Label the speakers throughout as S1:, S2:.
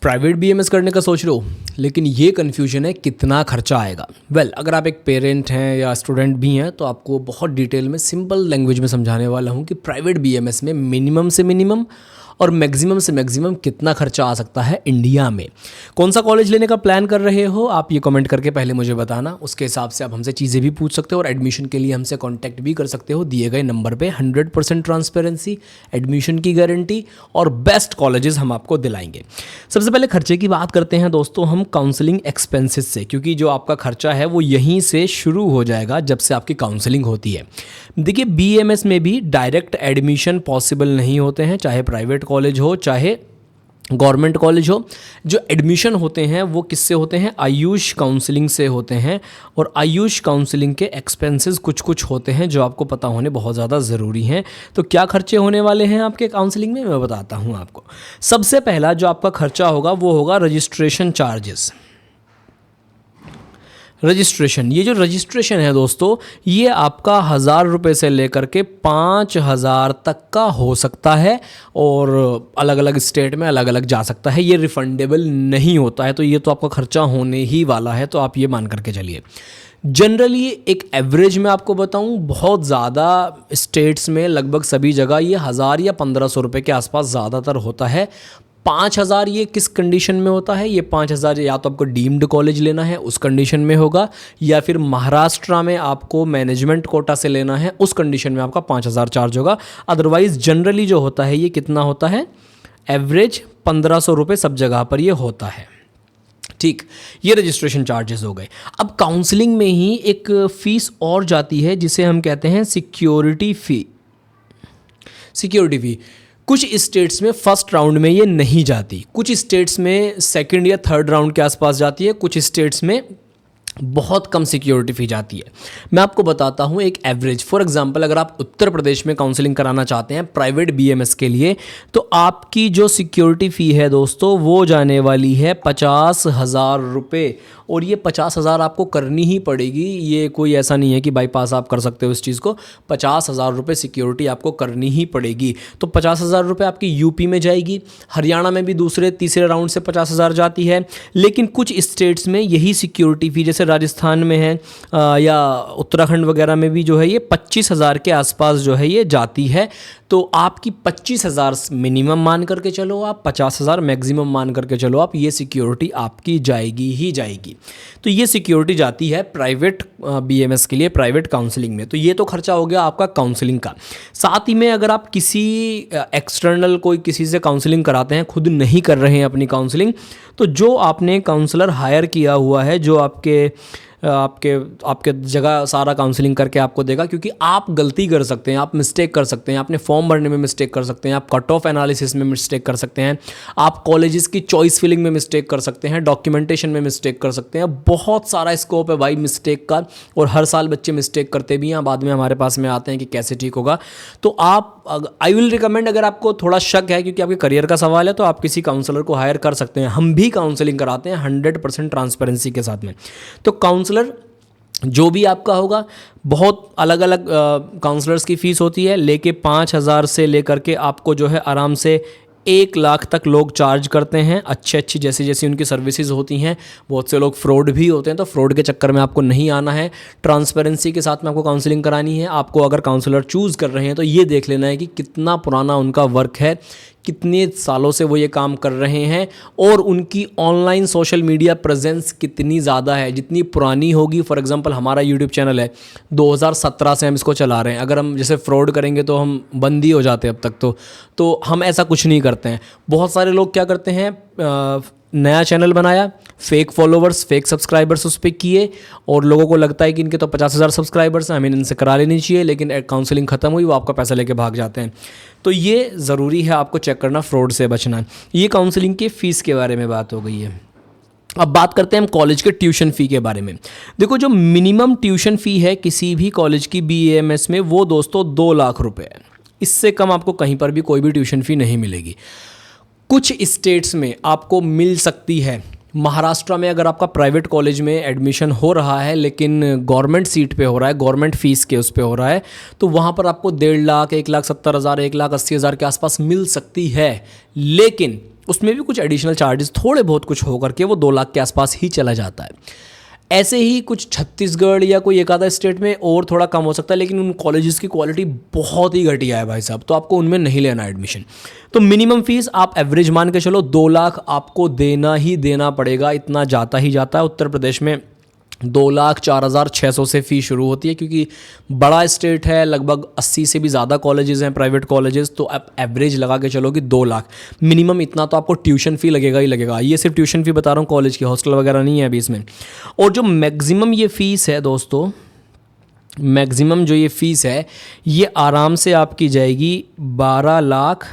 S1: Private BMS करने का सोच रहे हो, लेकिन ये कन्फ्यूजन है कितना खर्चा आएगा। अगर आप एक पेरेंट हैं या स्टूडेंट भी हैं तो आपको बहुत डिटेल में सिंपल लैंग्वेज में समझाने वाला हूँ कि प्राइवेट बीएमएस में मिनिमम से मिनिमम और मैक्सिमम से मैक्सिमम कितना खर्चा आ सकता है इंडिया में। कौन सा कॉलेज लेने का प्लान कर रहे हो आप ये कमेंट करके पहले मुझे बताना, उसके हिसाब से आप हमसे चीज़ें भी पूछ सकते हो और एडमिशन के लिए हमसे कांटेक्ट भी कर सकते हो दिए गए नंबर पे। 100% ट्रांसपेरेंसी, एडमिशन की गारंटी और बेस्ट कॉलेजेस हम आपको दिलाएंगे। सबसे पहले खर्चे की बात करते हैं दोस्तों हम काउंसलिंग एक्सपेंसेस से, क्योंकि जो आपका खर्चा है वो यहीं से शुरू हो जाएगा जब से आपकी काउंसलिंग होती है। देखिए बीएमएस में भी डायरेक्ट एडमिशन पॉसिबल नहीं होते हैं, चाहे प्राइवेट कॉलेज हो चाहे गवर्नमेंट कॉलेज हो। जो एडमिशन होते हैं वो किससे होते हैं, आयुष काउंसलिंग से होते हैं। और आयुष काउंसलिंग के एक्सपेंसेस कुछ कुछ होते हैं जो आपको पता होने बहुत ज़्यादा ज़रूरी हैं। तो क्या खर्चे होने वाले हैं आपके काउंसलिंग में, मैं बताता हूँ आपको। सबसे पहला जो आपका खर्चा होगा वो होगा रजिस्ट्रेशन चार्जेस। रजिस्ट्रेशन, ये जो रजिस्ट्रेशन है दोस्तों ये आपका 1000 रुपये से लेकर के 5000 तक का हो सकता है और अलग अलग स्टेट में अलग अलग जा सकता है। ये रिफंडेबल नहीं होता है, तो ये तो आपका खर्चा होने ही वाला है, तो आप ये मान करके चलिए। जनरली एक एवरेज में आपको बताऊं, बहुत ज़्यादा स्टेट्स में लगभग सभी जगह ये 1000 या 1500 रुपये के आसपास ज़्यादातर होता है। 5000 ये किस कंडीशन में होता है, ये 5000 या तो आपको डीम्ड कॉलेज लेना है उस कंडीशन में होगा, या फिर महाराष्ट्र में आपको मैनेजमेंट कोटा से लेना है उस कंडीशन में आपका 5000 चार्ज होगा। अदरवाइज जनरली जो होता है ये कितना होता है, एवरेज 1500 रुपये सब जगह पर ये होता है। ठीक, ये रजिस्ट्रेशन चार्जेस हो गए। अब काउंसलिंग में ही एक फ़ीस और जाती है जिसे हम कहते हैं सिक्योरिटी फ़ी। सिक्योरिटी फ़ी कुछ स्टेट्स में फर्स्ट राउंड में ये नहीं जाती, कुछ स्टेट्स में सेकंड या थर्ड राउंड के आसपास जाती है, कुछ स्टेट्स में बहुत कम सिक्योरिटी फ़ी जाती है। मैं आपको बताता हूँ एक एवरेज। फॉर एग्जांपल अगर आप उत्तर प्रदेश में काउंसलिंग कराना चाहते हैं प्राइवेट बीएमएस के लिए, तो आपकी जो सिक्योरिटी फ़ी है दोस्तों वो जाने वाली है 50,000 रुपये। और ये 50,000 आपको करनी ही पड़ेगी, ये कोई ऐसा नहीं है कि बाईपास आप कर सकते हो इस चीज़ को। 50,000 रुपये सिक्योरिटी आपको करनी ही पड़ेगी। तो 50,000 रुपये आपकी यूपी में जाएगी, हरियाणा में भी दूसरे तीसरे राउंड से 50,000 जाती है। लेकिन कुछ स्टेट्स में यही सिक्योरिटी फ़ी, जैसे राजस्थान में है या उत्तराखंड वगैरह में भी जो है ये 25,000 के आसपास जो है ये जाती है। तो आपकी 25,000 मिनिमम मान करके चलो, आप 50,000 मैक्सिमम मान करके चलो आप, ये सिक्योरिटी आपकी जाएगी ही जाएगी। तो ये सिक्योरिटी जाती है प्राइवेट बीएमएस के लिए, प्राइवेट काउंसलिंग में। तो ये तो खर्चा हो गया आपका काउंसलिंग का। साथ ही में अगर आप किसी एक्सटर्नल कोई किसी से काउंसलिंग कराते हैं, खुद नहीं कर रहे हैं अपनी काउंसलिंग, तो जो आपने काउंसलर हायर किया हुआ है जो आपके जगह सारा काउंसलिंग करके आपको देगा, क्योंकि आप गलती कर सकते हैं, आप मिस्टेक कर सकते हैं, आपने फॉर्म भरने में मिस्टेक कर सकते हैं, आप कट ऑफ एनालिसिस में मिस्टेक कर सकते हैं, आप कॉलेजेस की चॉइस फिलिंग में मिस्टेक कर सकते हैं, डॉक्यूमेंटेशन में मिस्टेक कर सकते हैं। बहुत सारा स्कोप है भाई मिस्टेक का, और हर साल बच्चे मिस्टेक करते भी हैं, बाद में हमारे पास में आते हैं कि कैसे ठीक होगा। तो आप आई विल रिकमेंड, अगर आपको थोड़ा शक है क्योंकि आपके करियर का सवाल है, तो आप किसी काउंसलर को हायर कर सकते हैं। हम भी काउंसलिंग कराते हैं 100% ट्रांसपेरेंसी के साथ में। तो काउंसलर जो भी आपका होगा, बहुत अलग अलग काउंसलर्स की फ़ीस होती है, लेके 5,000 से लेकर के आपको जो है आराम से 1 लाख तक लोग चार्ज करते हैं। अच्छी जैसी जैसी उनकी सर्विसेज होती हैं। बहुत से लोग फ्रॉड भी होते हैं, तो फ्रॉड के चक्कर में आपको नहीं आना है। ट्रांसपेरेंसी के साथ में आपको काउंसलिंग करानी है। आपको अगर काउंसलर चूज़ कर रहे हैं तो ये देख लेना है कि कितना पुराना उनका वर्क है, कितने सालों से वो ये काम कर रहे हैं, और उनकी ऑनलाइन सोशल मीडिया प्रेजेंस कितनी ज़्यादा है। जितनी पुरानी होगी, फॉर एग्जांपल हमारा यूट्यूब चैनल है 2017 से हम इसको चला रहे हैं, अगर हम जैसे फ्रॉड करेंगे तो हम बंद ही हो जाते हैं अब तक। तो हम ऐसा कुछ नहीं करते हैं। बहुत सारे लोग क्या करते हैं, नया चैनल बनाया, फेक फॉलोवर्स, फेक सब्सक्राइबर्स उस पर किए, और लोगों को लगता है कि इनके तो 50,000 सब्सक्राइबर्स हैं, हमें इनसे करा लेनी चाहिए, लेकिन काउंसलिंग ख़त्म हुई, वो आपका पैसा लेके भाग जाते हैं। तो ये ज़रूरी है आपको चेक करना, फ्रॉड से बचना। ये काउंसलिंग की फ़ीस के बारे में बात हो गई है। अब बात करते हैं हम कॉलेज के ट्यूशन फ़ी के बारे में। देखो, जो मिनिमम ट्यूशन फ़ी है किसी भी कॉलेज की बीएमएस में, वो दोस्तों 2 लाख रुपये है। इससे कम आपको कहीं पर भी कोई भी ट्यूशन फ़ी नहीं मिलेगी। कुछ स्टेट्स में आपको मिल सकती है। महाराष्ट्र में अगर आपका प्राइवेट कॉलेज में एडमिशन हो रहा है, लेकिन गवर्नमेंट सीट पे हो रहा है, गवर्नमेंट फ़ीस के उस पे हो रहा है, तो वहाँ पर आपको 1.5 लाख, 1,70,000, 1,80,000 के आसपास मिल सकती है। लेकिन उसमें भी कुछ एडिशनल चार्जेस थोड़े बहुत कुछ हो करके वो 2 लाख के आसपास ही चला जाता है। ऐसे ही कुछ छत्तीसगढ़ या कोई एक आधा स्टेट में और थोड़ा कम हो सकता है, लेकिन उन कॉलेजेस की क्वालिटी बहुत ही घटिया है भाई साहब, तो आपको उनमें नहीं लेना एडमिशन। तो मिनिमम फीस आप एवरेज मान के चलो 2 लाख आपको देना ही देना पड़ेगा, इतना जाता ही जाता है। उत्तर प्रदेश में 2,04,600 से फ़ीस शुरू होती है, क्योंकि बड़ा स्टेट है, लगभग 80 से भी ज़्यादा कॉलेजेस हैं प्राइवेट कॉलेजेस, तो आप एवरेज लगा के चलो कि 2 लाख मिनिमम इतना तो आपको ट्यूशन फ़ी लगेगा ही लगेगा। ये सिर्फ ट्यूशन फ़ी बता रहा हूँ, कॉलेज की हॉस्टल वगैरह नहीं है अभी इसमें। और जो मैक्सिमम ये फ़ीस है दोस्तों, मैक्सिमम जो ये फ़ीस है ये आराम से आपकी जाएगी 12 लाख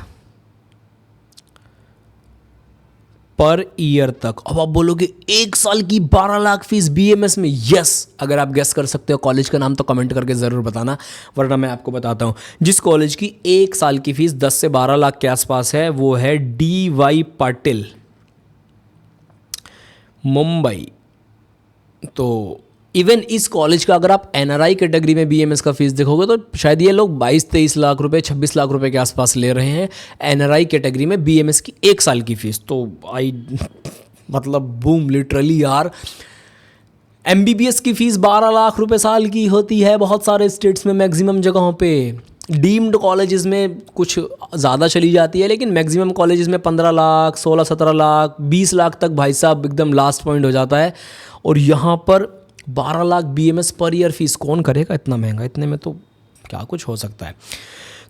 S1: पर ईयर तक। अब आप बोलोगे 1 साल की 12 लाख फीस बीएमएस में? यस, अगर आप गेस कर सकते हो कॉलेज का नाम तो कमेंट करके ज़रूर बताना, वरना मैं आपको बताता हूँ। जिस कॉलेज की 1 साल की फ़ीस 10 से 12 लाख के आसपास है वो है DY पाटिल, मुंबई। तो इवन इस कॉलेज का अगर आप NRI कैटेगरी में BMS का फीस देखोगे तो शायद ये लोग 22-23 लाख रुपए, 26 लाख रुपए के आसपास ले रहे हैं NRI कैटेगरी में BMS की 1 साल की फ़ीस। तो मतलब बूम, लिटरली यार। MBBS की फ़ीस 12 लाख रुपए साल की होती है बहुत सारे स्टेट्स में, मैक्सिमम जगहों पे। डीम्ड कॉलेजेस में कुछ ज़्यादा चली जाती है, लेकिन मैक्सिमम कॉलेजेस में 15 लाख, 16-17 लाख, 20 लाख तक भाई साहब एकदम लास्ट पॉइंट हो जाता है। और यहाँ पर 12 lakh BMS per year fees कौन करेगा इतना महंगा? इतने में तो क्या कुछ हो सकता है।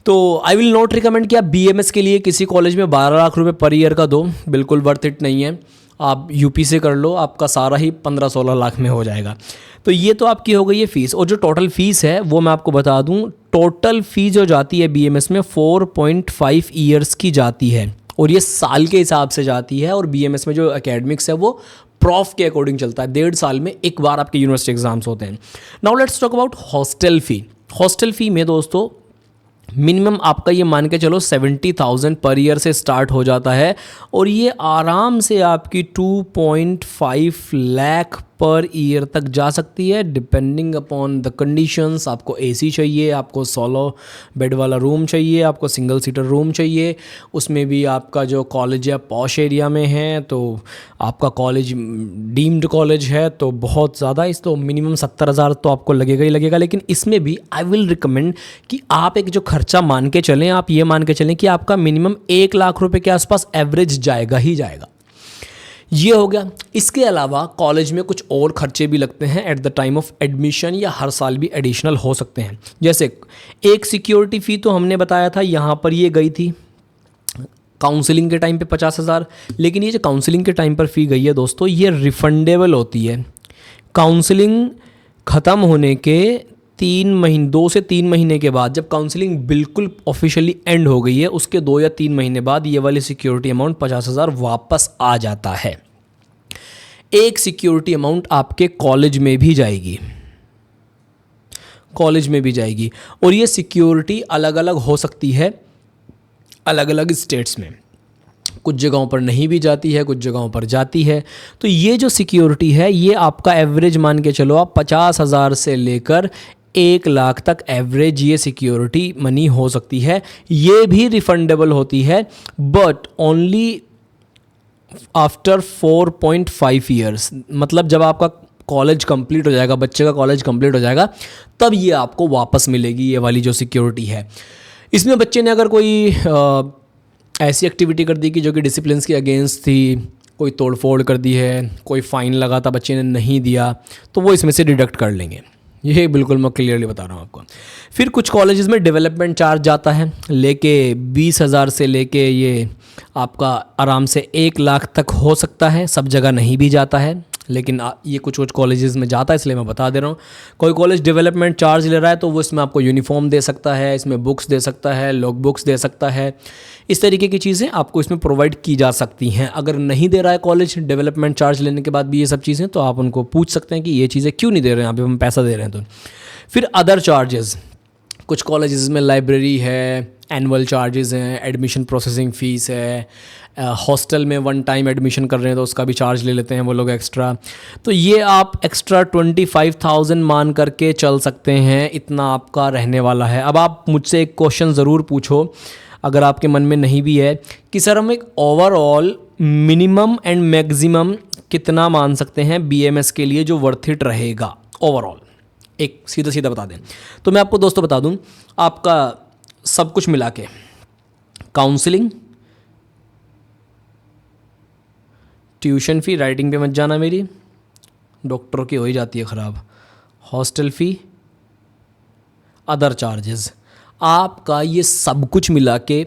S1: तो आई विल नॉट रिकमेंड कि आप BMS के लिए किसी कॉलेज में 12 लाख रुपए पर ईयर का दो, बिल्कुल वर्थ इट नहीं है। आप यूपी से कर लो, आपका सारा ही 15-16 लाख में हो जाएगा। तो ये तो आपकी हो गई है फ़ीस। और जो टोटल फ़ीस है वो मैं आपको बता दूं, टोटल फ़ीस जो जाती है BMS में 4.5 ईयर्स की जाती है, और ये साल के हिसाब से जाती है। और BMS में जो एकेडमिक्स है वो प्रॉफ के अकॉर्डिंग चलता है, 1.5 साल में एक बार आपके यूनिवर्सिटी एग्जाम्स होते हैं। Now let's talk about hostel fee. Hostel fee में दोस्तों मिनिमम आपका ये मान के चलो 70,000 पर ईयर से स्टार्ट हो जाता है, और ये आराम से आपकी 2.5 लाख पर ईयर तक जा सकती है, डिपेंडिंग अपॉन द कंडीशंस। आपको AC चाहिए, आपको सोलो बेड वाला रूम चाहिए, आपको सिंगल सीटर रूम चाहिए, उसमें भी आपका जो कॉलेज है पॉश एरिया में है, तो आपका कॉलेज डीम्ड कॉलेज है तो बहुत ज़्यादा, इस तो मिनिमम 70,000 तो आपको लगेगा ही लगेगा। लेकिन इसमें भी आई विल रिकमेंड कि आप एक जो खर्चा मान के चलें, आप ये मान के चलें कि आपका मिनिमम 1 लाख रुपए के आसपास एवरेज जाएगा ही जाएगा। ये हो गया। इसके अलावा कॉलेज में कुछ और खर्चे भी लगते हैं at the time of admission, या हर साल भी एडिशनल हो सकते हैं। जैसे एक सिक्योरिटी फ़ी तो हमने बताया था, यहाँ पर ये गई थी काउंसलिंग के टाइम पे 50,000। लेकिन ये जो काउंसलिंग के टाइम पर फ़ी गई है दोस्तों, ये रिफंडेबल होती है। काउंसलिंग ख़त्म होने के 2 से 3 महीने के बाद, जब काउंसलिंग बिल्कुल ऑफिशियली एंड हो गई है, उसके 2 या 3 महीने बाद ये वाली सिक्योरिटी अमाउंट 50,000 वापस आ जाता है। एक सिक्योरिटी अमाउंट आपके कॉलेज में भी जाएगी, और ये सिक्योरिटी अलग अलग हो सकती है अलग अलग स्टेट्स में। कुछ जगहों पर नहीं भी जाती है, कुछ जगहों पर जाती है। तो ये जो सिक्योरिटी है ये आपका एवरेज मान के चलो आप 50,000 से लेकर 1 लाख तक एवरेज ये सिक्योरिटी मनी हो सकती है। ये भी रिफंडेबल होती है, बट ओनली आफ्टर 4.5 ईयर्स। मतलब जब आपका कॉलेज कंप्लीट हो जाएगा, बच्चे का कॉलेज कंप्लीट हो जाएगा, तब ये आपको वापस मिलेगी, ये वाली जो सिक्योरिटी है। इसमें बच्चे ने अगर कोई ऐसी एक्टिविटी कर दी कि जो कि डिसिप्लिन के अगेंस्ट थी, कोई तोड़फोड़ कर दी है, कोई फ़ाइन लगा था बच्चे ने नहीं दिया, तो वो इसमें से डिडक्ट कर लेंगे। ये बिल्कुल मैं क्लियरली बता रहा हूँ आपको। फिर कुछ कॉलेजेस में डेवलपमेंट चार्ज जाता है, लेके 20,000 से लेके ये आपका आराम से 1 लाख तक हो सकता है। सब जगह नहीं भी जाता है, लेकिन ये कुछ कॉलेजेस में जाता है, इसलिए मैं बता दे रहा हूँ। कोई कॉलेज डेवलपमेंट चार्ज ले रहा है तो वो इसमें आपको यूनिफॉर्म दे सकता है, इसमें बुक्स दे सकता है, लॉग बुक्स दे सकता है। इस तरीके की चीज़ें आपको इसमें प्रोवाइड की जा सकती हैं। अगर नहीं दे रहा है कॉलेज डेवलपमेंट चार्ज लेने के बाद भी ये सब चीज़ें, तो आप उनको पूछ सकते हैं कि ये चीज़ें क्यों नहीं दे रहे हैं, यहाँ पे हम पैसा दे रहे हैं। तो फिर अदर चार्जेस, कुछ कॉलेजेस में लाइब्रेरी है, एनुअल चार्जेस हैं, एडमिशन प्रोसेसिंग फ़ीस है, हॉस्टल में 1 टाइम एडमिशन कर रहे हैं तो उसका भी चार्ज ले लेते हैं वो लोग एक्स्ट्रा। तो ये आप एक्स्ट्रा 25,000 मान करके चल सकते हैं, इतना आपका रहने वाला है। अब आप मुझसे एक क्वेश्चन ज़रूर पूछो, अगर आपके मन में नहीं भी है कि सर हम एक ओवरऑल मिनिमम एंड मैक्सिमम कितना मान सकते हैं BAMS के लिए जो वर्थ इट रहेगा ओवरऑल, एक सीधा सीधा बता दें, तो मैं आपको दोस्तों बता दूं, आपका सब कुछ मिला के काउंसलिंग, ट्यूशन फ़ी, राइटिंग पे मत जाना मेरी, डॉक्टर की हो ही जाती है ख़राब, हॉस्टल फ़ी, अदर चार्जेस, आपका ये सब कुछ मिला के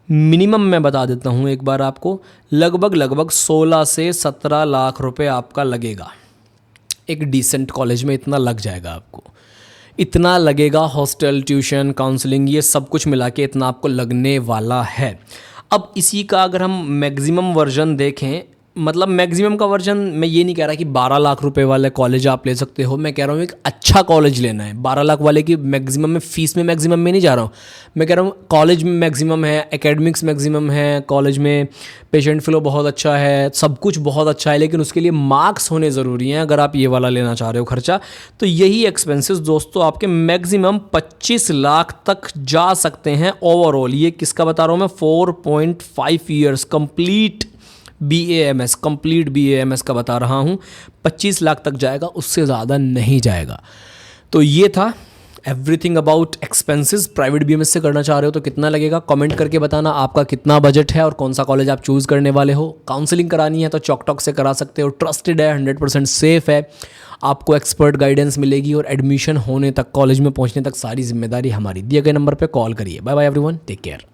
S1: मिनिमम मैं बता देता हूँ एक बार आपको, लगभग 16 से 17 लाख रुपए आपका लगेगा। एक डिसेंट कॉलेज में इतना लग जाएगा आपको, इतना लगेगा, हॉस्टल, ट्यूशन, काउंसलिंग, ये सब कुछ मिला के इतना आपको लगने वाला है। अब इसी का अगर हम मैक्सिमम वर्जन देखें, मतलब मैक्सिमम का वर्जन मैं ये नहीं कह रहा कि 12 लाख रुपए वाले कॉलेज आप ले सकते हो, मैं कह रहा हूँ एक अच्छा कॉलेज लेना है। 12 लाख वाले की मैक्सिमम में, फीस में मैक्सिमम में नहीं जा रहा हूँ, मैं कह रहा हूँ कॉलेज में मैक्सिमम है, एकेडमिक्स मैक्सिमम है, कॉलेज में पेशेंट फ्लो बहुत अच्छा है, सब कुछ बहुत अच्छा है, लेकिन उसके लिए मार्क्स होने ज़रूरी हैं। अगर आप ये वाला लेना चाह रहे हो खर्चा, तो यही एक्सपेंसेस दोस्तों आपके मैक्सिमम 25 लाख तक जा सकते हैं ओवरऑल। ये किसका बता रहा हूँ मैं, 4.5 years complete BAMS, complete BAMS का बता रहा हूँ। 25 लाख तक जाएगा, उससे ज़्यादा नहीं जाएगा। तो ये था everything about expenses. Private BAMS से करना चाह रहे हो तो कितना लगेगा, कमेंट करके बताना आपका कितना बजट है और कौन सा कॉलेज आप चूज़ करने वाले हो। काउंसलिंग करानी है तो चॉकटॉक से करा सकते हो, ट्रस्टेड है, 100% सेफ़ है, आपको एक्सपर्ट गाइडेंस मिलेगी और एडमिशन होने तक, कॉलेज में पहुंचने तक सारी जिम्मेदारी हमारी। दिए गए नंबर पर कॉल करिए। Bye bye everyone, take care.